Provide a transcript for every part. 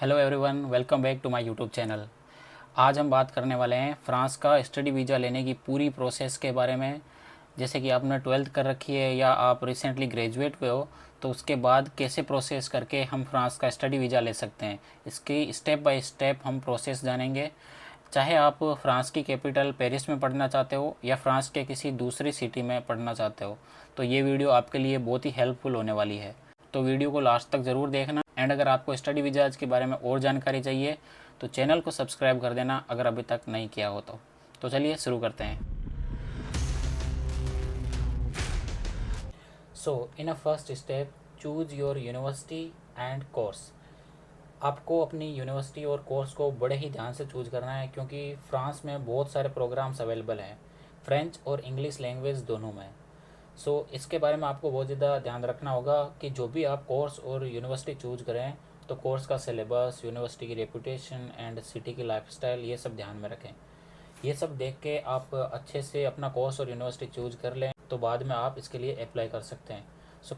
Hello everyone, welcome back to my YouTube channel. आज हम बात करने वाले हैं फ़्रांस का स्टडी वीज़ा लेने की पूरी प्रोसेस के बारे में। जैसे कि आपने 12th कर रखी है या आप रिसेंटली ग्रेजुएट हुए हो, तो उसके बाद कैसे प्रोसेस करके हम फ्रांस का स्टडी वीज़ा ले सकते हैं, इसकी स्टेप बाय स्टेप हम प्रोसेस जानेंगे। चाहे आप फ्रांस की कैपिटल पेरिस में पढ़ना चाहते हो या फ्रांस के किसी दूसरी सिटी में पढ़ना चाहते हो, तो ये वीडियो आपके लिए बहुत ही हेल्पफुल होने वाली है। तो वीडियो को लास्ट तक ज़रूर देखना। एंड अगर आपको स्टडी वीज़ाज के बारे में और जानकारी चाहिए तो चैनल को सब्सक्राइब कर देना अगर अभी तक नहीं किया हो तो चलिए शुरू करते हैं। So in a first step, choose your university and course. आपको अपनी यूनिवर्सिटी और कोर्स को बड़े ही ध्यान से चूज़ करना है, क्योंकि फ्रांस में बहुत सारे प्रोग्राम्स अवेलेबल हैं, फ्रेंच और इंग्लिश लैंग्वेज दोनों में। इसके बारे में आपको बहुत ज़्यादा ध्यान रखना होगा कि जो भी आप कोर्स और यूनिवर्सिटी चूज करें, तो कोर्स का सिलेबस, यूनिवर्सिटी की रेपुटेशन एंड सिटी की लाइफस्टाइल, ये सब ध्यान में रखें। ये सब देख के आप अच्छे से अपना कोर्स और यूनिवर्सिटी चूज कर लें, तो बाद में आप इसके लिए अप्लाई कर सकते हैं।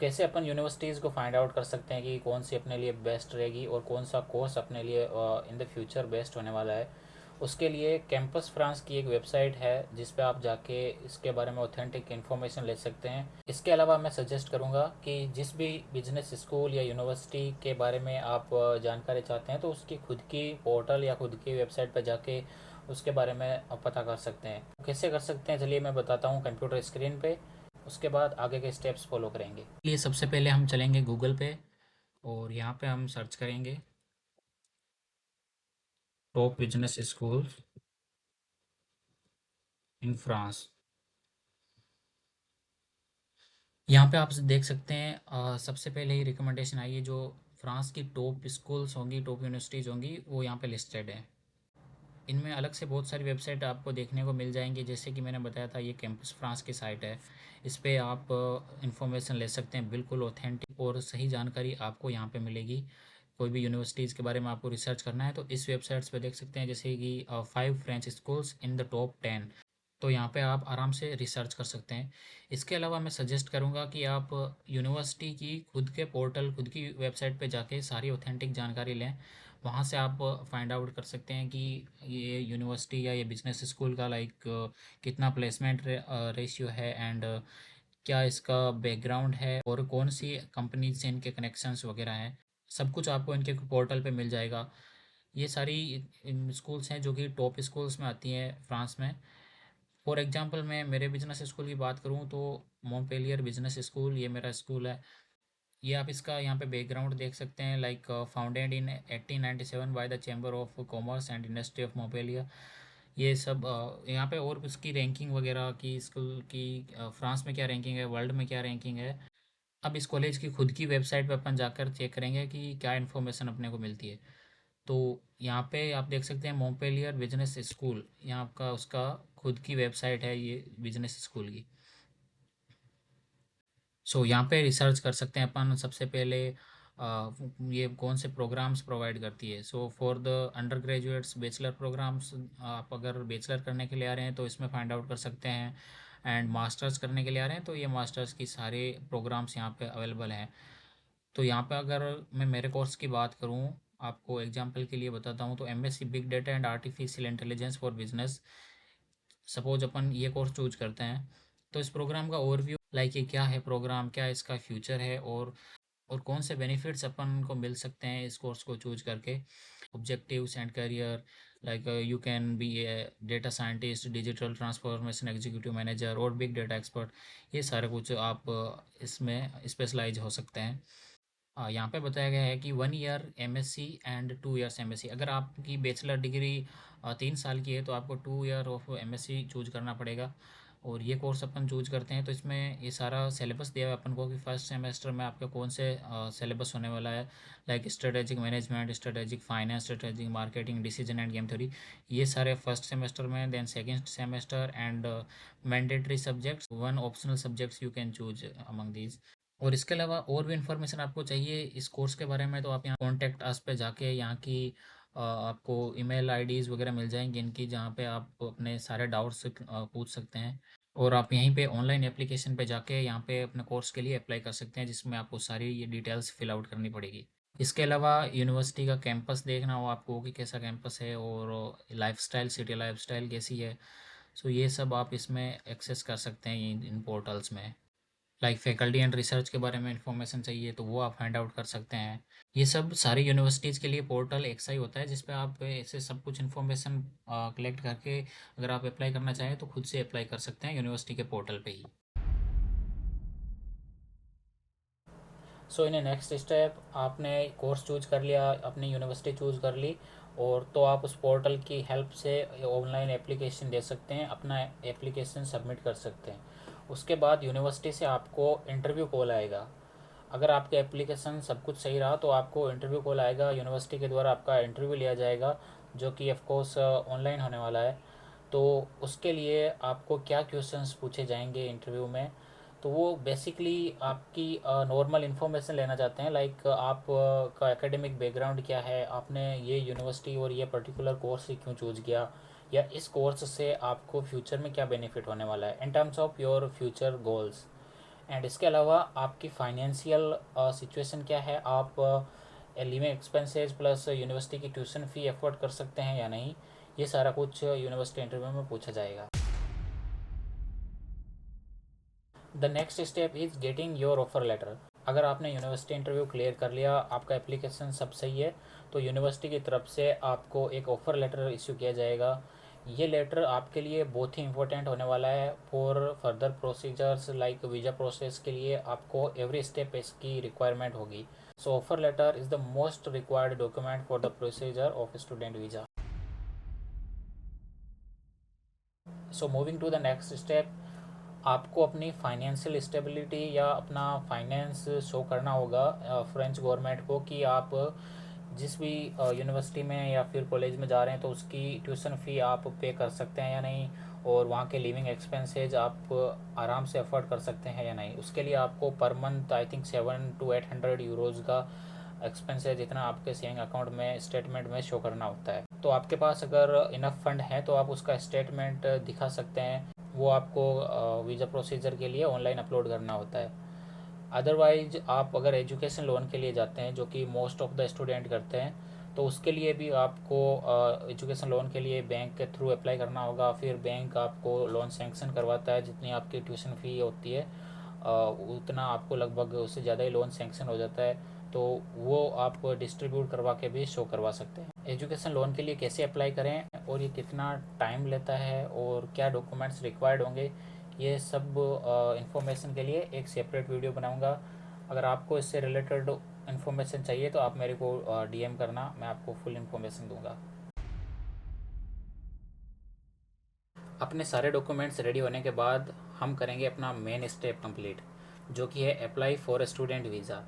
कैसे अपन यूनिवर्सिटीज़ को फाइंड आउट कर सकते हैं कि कौन सी अपने लिए बेस्ट रहेगी और कौन सा कोर्स अपने लिए इन द फ्यूचर बेस्ट होने वाला है। उसके लिए कैंपस फ्रांस की एक वेबसाइट है जिस पे आप जाके इसके बारे में ऑथेंटिक इन्फॉर्मेशन ले सकते हैं। इसके अलावा मैं सजेस्ट करूँगा कि जिस भी बिजनेस स्कूल या यूनिवर्सिटी के बारे में आप जानकारी चाहते हैं, तो उसकी खुद की पोर्टल या खुद की वेबसाइट पर जाके उसके बारे में आप पता कर सकते हैं। कैसे कर सकते हैं, चलिए मैं बताता हूँ कंप्यूटर स्क्रीन पे। उसके बाद आगे के स्टेप्स फॉलो करेंगे। ये सबसे पहले हम चलेंगे गूगल पे और यहाँ पे हम सर्च करेंगे top business school in France. यहाँ पे आप देख सकते हैं, सबसे पहले ही रिकमेंडेशन आई है, जो फ्रांस की टॉप स्कूल्स होंगी, टॉप यूनिवर्सिटीज़ होंगी, वो यहाँ पे लिस्टेड है। इनमें अलग से बहुत सारी वेबसाइट आपको देखने को मिल जाएंगी। जैसे कि मैंने बताया था, ये कैंपस फ्रांस की साइट है। इस पे आप इंफॉर्मेशन ले सकते हैं, बिल्कुल ऑथेंटिक और सही जानकारी आपको यहाँ पे मिलेगी। कोई भी यूनिवर्सिटीज़ के बारे में आपको रिसर्च करना है तो इस वेबसाइट्स पे देख सकते हैं, जैसे कि 5 French schools in the top 10। तो यहाँ पे आप आराम से रिसर्च कर सकते हैं। इसके अलावा मैं सजेस्ट करूँगा कि आप यूनिवर्सिटी की खुद के पोर्टल, खुद की वेबसाइट पे जाके सारी ऑथेंटिक जानकारी लें। वहाँ से आप फाइंड आउट कर सकते हैं कि ये यूनिवर्सिटी या ये बिजनेस स्कूल का कितना प्लेसमेंट रेशियो है, एंड क्या इसका बैकग्राउंड है और कौन सी कंपनी से इनके कनेक्शंस वगैरह हैं। सब कुछ आपको इनके पोर्टल पे मिल जाएगा। ये सारी स्कूल्स हैं जो कि टॉप स्कूल्स में आती हैं फ्रांस में। फॉर एग्जांपल मैं मेरे बिजनेस स्कूल की बात करूँ तो मॉन्पेलियर बिजनेस स्कूल, ये मेरा स्कूल है। ये आप इसका यहाँ पे बैकग्राउंड देख सकते हैं, founded in 1897 by the chamber of commerce and industry of मोपेलिया। ये सब यहाँ पे और उसकी रैंकिंग वगैरह की, स्कूल की फ्रांस में क्या रैंकिंग है, वर्ल्ड में क्या रैंकिंग है। अब इस कॉलेज की खुद की वेबसाइट पे अपन जाकर चेक करेंगे कि क्या इन्फॉर्मेशन अपने को मिलती है। तो यहाँ पे आप देख सकते हैं मोंपेलियर बिजनेस स्कूल, यहाँ आपका उसका खुद की वेबसाइट है ये बिजनेस स्कूल की। यहाँ पे रिसर्च कर सकते हैं अपन सबसे पहले ये कौन से प्रोग्राम्स प्रोवाइड करती है। For the undergraduates bachelor programs, आप अगर बैचलर करने के लिए आ रहे हैं तो इसमें फाइंड आउट कर सकते हैं। एंड मास्टर्स करने के लिए आ रहे हैं तो ये मास्टर्स की सारे प्रोग्राम्स यहाँ पे अवेलेबल हैं। तो यहाँ पे अगर मैं मेरे कोर्स की बात करूँ, आपको एग्जांपल के लिए बताता हूँ, तो MSc big data and artificial intelligence for business, suppose अपन ये कोर्स चूज करते हैं। तो इस प्रोग्राम का ओवरव्यू, ये क्या है प्रोग्राम, क्या इसका फ्यूचर है, और कौन से बेनिफिट्स अपन को मिल सकते हैं इस कोर्स को चूज करके। Objectives and career, you can be A data scientist, digital transformation executive manager और बिग डेटा एक्सपर्ट। ये सारा कुछ आप इसमें स्पेशलाइज हो सकते हैं। यहाँ पे बताया गया है कि 1 year MSc and 2 years MSc. अगर आपकी बैचलर डिग्री 3 साल की है तो आपको 2 ईयर ऑफ एमएससी चूज करना पड़ेगा। और ये कोर्स अपन चूज करते हैं तो इसमें ये सारा सिलेबस दिया हुआ है अपन को कि फर्स्ट सेमेस्टर में आपका कौन से सिलेबस होने वाला है। Strategic management, strategic finance, strategic marketing, decision and game theory. ये सारे फर्स्ट सेमेस्टर में। Then second semester and mandatory subjects, one optional subjects you can choose among these. और इसके अलावा और भी इन्फॉर्मेशन आपको चाहिए इस कोर्स के बारे में, तो आप यहाँ कॉन्टैक्ट अस पे जाके यहाँ की आपको ईमेल आईडीज़ वगैरह मिल जाएंगी इनकी, जहाँ पे आप अपने सारे डाउट्स पूछ सकते हैं। और आप यहीं पे ऑनलाइन एप्लीकेशन पे जाके यहाँ पे अपने कोर्स के लिए अप्लाई कर सकते हैं, जिसमें आपको सारी ये डिटेल्स फिल आउट करनी पड़ेगी। इसके अलावा यूनिवर्सिटी का कैंपस देखना हो आपको कि कैसा कैंपस है और लाइफस्टाइल, सिटी लाइफस्टाइल कैसी है। सो ये सब आप इसमें एक्सेस कर सकते हैं इन पोर्टल्स में। लाइक फैकल्टी एंड रिसर्च के बारे में इंफॉर्मेशन चाहिए तो वो आप फाइंड आउट कर सकते हैं। ये सब सारी यूनिवर्सिटीज़ के लिए पोर्टल एक सा ही होता है जिस पे आप ऐसे सब कुछ इन्फॉर्मेशन कलेक्ट करके अगर आप अप्लाई करना चाहें तो खुद से अप्लाई कर सकते हैं यूनिवर्सिटी के पोर्टल पे ही। सो इन नेक्स्ट स्टेप आपने कोर्स चूज कर लिया, अपनी यूनिवर्सिटी चूज कर ली, और तो आप उस पोर्टल की हेल्प से ऑनलाइन एप्लीकेशन दे सकते हैं, अपना एप्लीकेशन सबमिट कर सकते हैं। उसके बाद यूनिवर्सिटी से आपको इंटरव्यू कॉल आएगा। अगर आपके एप्लीकेशन सब कुछ सही रहा तो आपको इंटरव्यू कॉल आएगा, यूनिवर्सिटी के द्वारा आपका इंटरव्यू लिया जाएगा, जो कि ऑफ कोर्स ऑनलाइन होने वाला है। तो उसके लिए आपको क्या क्वेश्चंस पूछे जाएंगे इंटरव्यू में, तो वो बेसिकली आपकी नॉर्मल इन्फॉर्मेशन लेना चाहते हैं, लाइक आप का एकेडमिक बैकग्राउंड क्या है, आपने ये यूनिवर्सिटी और ये पर्टिकुलर कोर्स क्यों चूज़ किया, या इस कोर्स से आपको फ्यूचर में क्या बेनिफिट होने वाला है in terms of your future goals. And इसके अलावा आपकी फाइनेंशियल सिचुएशन क्या है, आप लिविंग एक्सपेंसेस प्लस यूनिवर्सिटी की ट्यूशन फ़ी अफोर्ड कर सकते हैं या नहीं, ये सारा कुछ यूनिवर्सिटी इंटरव्यू में पूछा जाएगा। The next step is getting your offer letter. अगर आपने यूनिवर्सिटी इंटरव्यू क्लियर कर लिया, आपका एप्लीकेशन सब सही है, तो यूनिवर्सिटी की तरफ से आपको एक ऑफ़र लेटर इशू किया जाएगा। ये लेटर आपके लिए बहुत ही इंपॉर्टेंट होने वाला है for further procedures, like visa process के लिए आपको एवरी स्टेप इसकी रिक्वायरमेंट होगी। So offer letter is the most required document for the procedure of student visa. So moving to the next step, आपको अपनी फाइनेंशियल स्टेबिलिटी या अपना finance show करना होगा फ्रेंच गवर्नमेंट को कि आप जिस भी यूनिवर्सिटी में या फिर कॉलेज में जा रहे हैं तो उसकी ट्यूशन फ़ी आप पे कर सकते हैं या नहीं, और वहाँ के लिविंग एक्सपेंसेज आप आराम से अफोर्ड कर सकते हैं या नहीं। उसके लिए आपको per month I think 700 to 800 euros का एक्सपेंस है जितना आपके सेविंग अकाउंट में स्टेटमेंट में शो करना होता है। तो आपके पास अगर इनफ फंड है तो आप उसका स्टेटमेंट दिखा सकते हैं, वो आपको वीज़ा प्रोसीजर के लिए ऑनलाइन अपलोड करना होता है। अदरवाइज आप अगर एजुकेशन लोन के लिए जाते हैं, जो कि मोस्ट ऑफ द स्टूडेंट करते हैं, तो उसके लिए भी आपको एजुकेशन लोन के लिए बैंक के थ्रू अप्लाई करना होगा। फिर बैंक आपको लोन सैंक्शन करवाता है, जितनी आपकी ट्यूशन फ़ी होती है उतना आपको लगभग उससे ज़्यादा ही लोन सैंक्शन हो जाता है, तो वो आप डिस्ट्रीब्यूट करवा के भी शो करवा सकते हैं। एजुकेशन लोन के लिए कैसे अप्लाई करें और ये कितना टाइम लेता है और क्या डॉक्यूमेंट्स रिक्वायर्ड होंगे, ये सब इंफॉर्मेशन के लिए एक सेपरेट वीडियो बनाऊंगा। अगर आपको इससे रिलेटेड इन्फॉर्मेशन चाहिए तो आप मेरे को डीएम करना, मैं आपको फुल इन्फॉर्मेशन दूंगा। अपने सारे डॉक्यूमेंट्स रेडी होने के बाद हम करेंगे अपना मेन स्टेप कंप्लीट, जो कि है अप्लाई फॉर स्टूडेंट वीज़ा।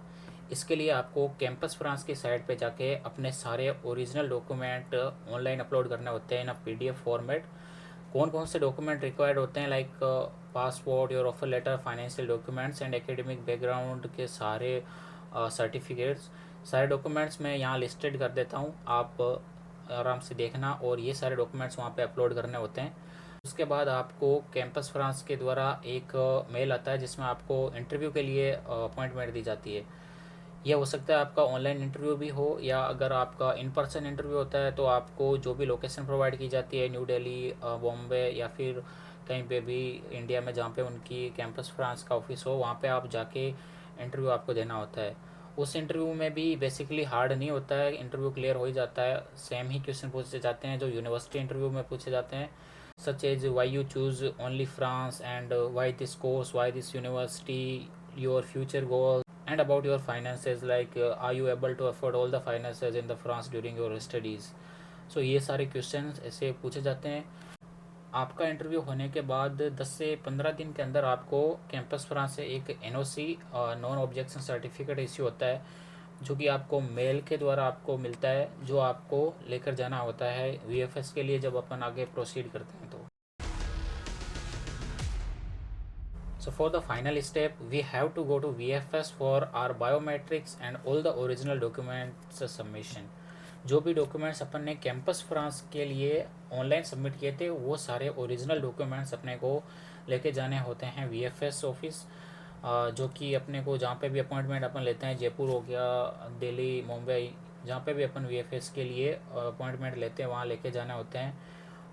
इसके लिए आपको कैंपस फ्रांस की साइट पे जाके अपने सारे ओरिजिनल डॉक्यूमेंट ऑनलाइन अपलोड करने होते हैं इन पीडीएफ फॉर्मेट। कौन कौन से डॉक्यूमेंट रिक्वायर्ड होते हैं, like passport, your offer letter, financial documents and academic background के सारे सर्टिफिकेट्स, सारे डॉक्यूमेंट्स मैं यहाँ लिस्टेड कर देता हूँ, आप आराम से देखना, और ये सारे डॉक्यूमेंट्स वहाँ पे अपलोड करने होते हैं। उसके बाद आपको कैंपस फ्रांस के द्वारा एक मेल आता है जिसमें आपको इंटरव्यू के लिए अपॉइंटमेंट दी जाती है। यह हो सकता है आपका ऑनलाइन इंटरव्यू भी हो, या अगर आपका इन पर्सन इंटरव्यू होता है तो आपको जो भी लोकेशन प्रोवाइड की जाती है, न्यू दिल्ली, बॉम्बे, या फिर कहीं पे भी इंडिया में जहाँ पे उनकी कैंपस फ्रांस का ऑफिस हो, वहाँ पे आप जाके इंटरव्यू आपको देना होता है। उस इंटरव्यू में भी बेसिकली हार्ड नहीं होता है, इंटरव्यू क्लियर हो ही जाता है। सेम ही क्वेश्चन पूछे जाते हैं जो यूनिवर्सिटी इंटरव्यू में पूछे जाते हैं, such as why you choose only France, and why this course, why this university, your future goals, and about your finances, like are you able to afford all the finances in the France during your studies। so ये सारे questions ऐसे पूछे जाते हैं। आपका interview होने के बाद 10 से 15 दिन के अंदर आपको कैंपस फ्रांस से एक NOC, non objection certificate issue होता है, जो कि आपको मेल के द्वारा आपको मिलता है, जो आपको लेकर जाना होता है वीएफएस के लिए जब अपन आगे प्रोसीड करते हैं तो। So for the final step, we have to go to VFS for our biometrics and all the original documents submission। जो भी डॉक्यूमेंट्स अपन ने कैंपस फ्रांस के लिए ऑनलाइन सबमिट किए थे, वो सारे ओरिजिनल डॉक्यूमेंट्स अपने को लेके जाने होते हैं वीएफएस ऑफिस। जो कि अपने को जहाँ पे भी अपॉइंटमेंट अपन लेते हैं, जयपुर हो गया, दिल्ली, मुंबई, जहाँ पे भी अपन वीएफएस के लिए अपॉइंटमेंट लेते हैं वहाँ लेके जाने होते हैं,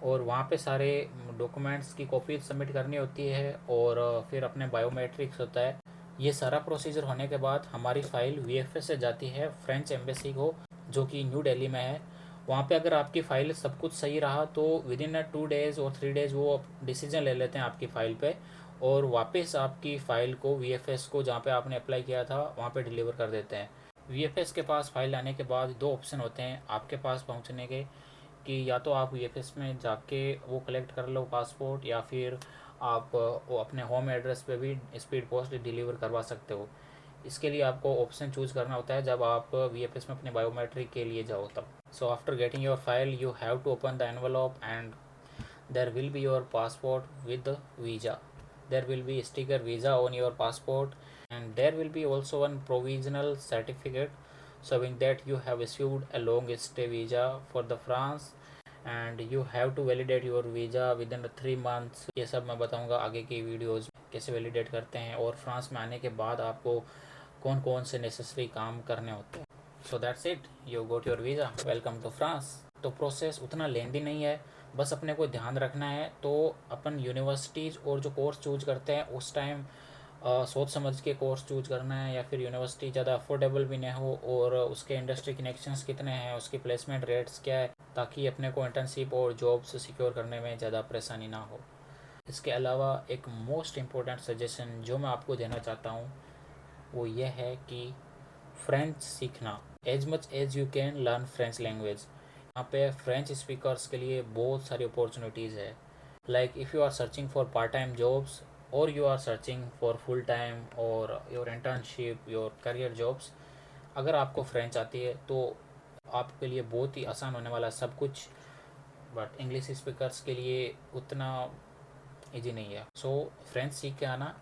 और वहाँ पे सारे डॉक्यूमेंट्स की कॉपी सबमिट करनी होती है, और फिर अपने बायोमेट्रिक्स होता है। ये सारा प्रोसीजर होने के बाद हमारी फ़ाइल वीएफएस से जाती है फ्रेंच एम्बेसी को, जो कि न्यू दिल्ली में है। वहाँ पे अगर आपकी फ़ाइल सब कुछ सही रहा तो विद इन 2 डेज़ और 3 डेज़ वो डिसीजन ले लेते हैं आपकी फ़ाइल पे, और वापस आपकी फ़ाइल को वीएफएस को जहाँ पे आपने अप्लाई किया था वहाँ पे डिलीवर कर देते हैं। वीएफएस के पास फ़ाइल आने के बाद 2 ऑप्शन होते हैं आपके पास पहुँचने के, कि या तो आप वीएफएस में जाके वो कलेक्ट कर लो पासपोर्ट, या फिर आप वो अपने होम एड्रेस पे भी स्पीड पोस्ट डिलीवर करवा सकते हो। इसके लिए आपको ऑप्शन चूज़ करना होता है जब आप वीएफएस में अपने बायोमेट्रिक के लिए जाओ तब। So after getting your file you have to open the envelope and there will be your passport with the visa. There will be sticker visa on your passport, and there will be also one provisional certificate showing that you have issued a long stay visa for the France, and you have to validate your visa within the 3 months. ये सब मैं बताऊंगा आगे की videos कैसे validate करते हैं, और फ्रांस में आने के बाद आपको कौन कौन से नेसेसरी काम करने होते हैं। So that's it, you got your visa, welcome to France. तो प्रोसेस उतना लेंदी नहीं है, बस अपने को ध्यान रखना है। तो अपन यूनिवर्सिटीज़ और जो कोर्स चूज करते हैं उस टाइम सोच समझ के कोर्स चूज करना है, या फिर यूनिवर्सिटी ज़्यादा अफोर्डेबल भी नहीं हो, और उसके इंडस्ट्री कनेक्शंस कितने हैं, उसकी प्लेसमेंट रेट्स क्या है, ताकि अपने को इंटर्नशिप और जॉब्स सिक्योर करने में ज़्यादा परेशानी ना हो। इसके अलावा एक मोस्ट इम्पोर्टेंट सजेशन जो मैं आपको देना चाहता हूँ वो ये है कि फ्रेंच सीखना, as much as you can learn French language. यहाँ पे फ्रेंच स्पीकर्स के लिए बहुत सारी अपॉर्चुनिटीज़ है। Like if you are searching for part time jobs, और you are searching for full time और your internship, your career jobs, अगर आपको फ्रेंच आती है तो आपके लिए बहुत ही आसान होने वाला है सब कुछ। बट इंग्लिश स्पीकर्स के लिए उतना ईजी नहीं है। सो फ्रेंच सीख के आना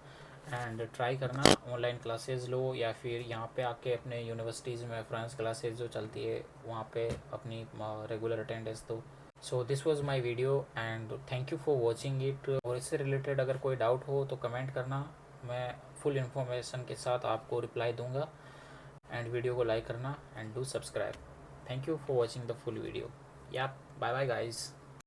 एंड ट्राई करना, ऑनलाइन क्लासेस लो, या फिर यहाँ पे आके अपने यूनिवर्सिटीज़ में फ्रेंच क्लासेस जो चलती है वहाँ पे अपनी रेगुलर अटेंडेंस दो। So this was my video and thank you for watching it. और इससे रिलेटेड अगर कोई डाउट हो तो कमेंट करना, मैं फुल इन्फॉर्मेशन के साथ आपको रिप्लाई दूंगा। एंड वीडियो को लाइक करना and do subscribe. Thank you for watching the full video. या बाय बाय गाइज।